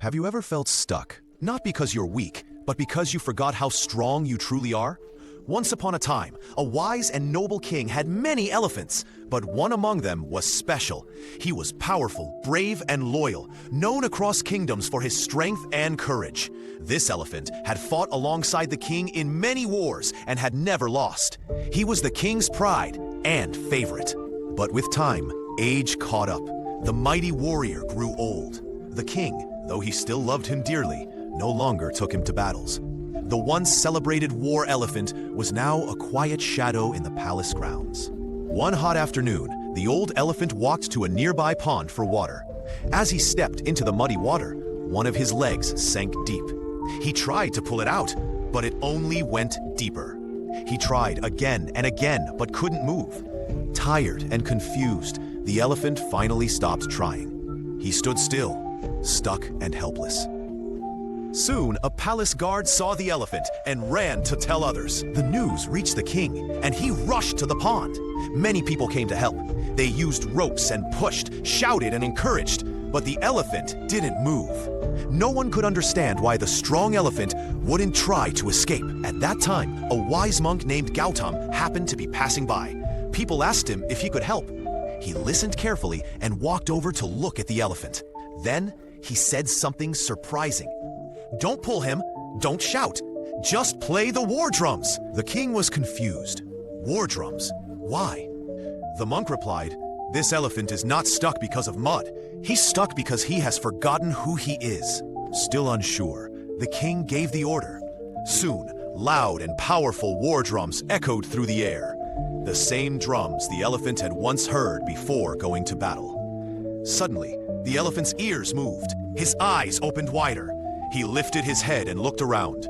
Have you ever felt stuck? Not because you're weak, but because you forgot how strong you truly are? Once upon a time, a wise and noble king had many elephants, but one among them was special. He was powerful, brave, and loyal, known across kingdoms for his strength and courage. This elephant had fought alongside the king in many wars and had never lost. He was the king's pride and favorite. But with time, age caught up. The mighty warrior grew old. The king, though he still loved him dearly, no longer took him to battles. The once celebrated war elephant was now a quiet shadow in the palace grounds. One hot afternoon, the old elephant walked to a nearby pond for water. As he stepped into the muddy water, one of his legs sank deep. He tried to pull it out, but it only went deeper. He tried again and again, but couldn't move. Tired and confused, the elephant finally stopped trying. He stood still, stuck and helpless. Soon, a palace guard saw the elephant and ran to tell others. The news reached the king, and he rushed to the pond. Many people came to help. They used ropes and pushed, shouted and encouraged, but the elephant didn't move. No one could understand why the strong elephant wouldn't try to escape. At that time, a wise monk named Gautam happened to be passing by. People asked him if he could help. He listened carefully and walked over to look at the elephant. Then, he said something surprising. "Don't pull him, don't shout, just play the war drums." The king was confused. War drums? Why? The monk replied, "This elephant is not stuck because of mud. He's stuck because he has forgotten who he is." Still unsure, the king gave the order. Soon, loud and powerful war drums echoed through the air. The same drums the elephant had once heard before going to battle. Suddenly, the elephant's ears moved. His eyes opened wider. He lifted his head and looked around.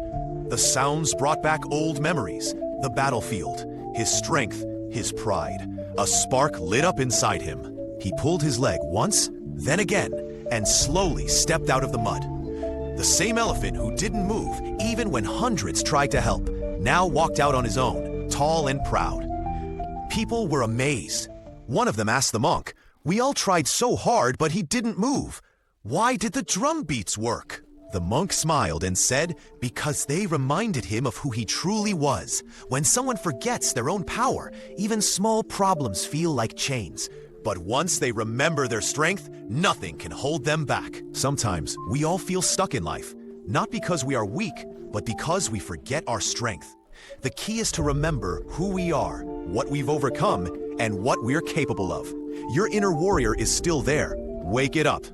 The sounds brought back old memories, the battlefield, his strength, his pride. A spark lit up inside him. He pulled his leg once, then again, and slowly stepped out of the mud. The same elephant who didn't move, even when hundreds tried to help, now walked out on his own, tall and proud. People were amazed. One of them asked the monk, "We all tried so hard, but he didn't move. Why did the drum beats work?" The monk smiled and said, "Because they reminded him of who he truly was. When someone forgets their own power, even small problems feel like chains. But once they remember their strength, nothing can hold them back." Sometimes we all feel stuck in life, not because we are weak, but because we forget our strength. The key is to remember who we are, what we've overcome, and what we're capable of. Your inner warrior is still there. Wake it up.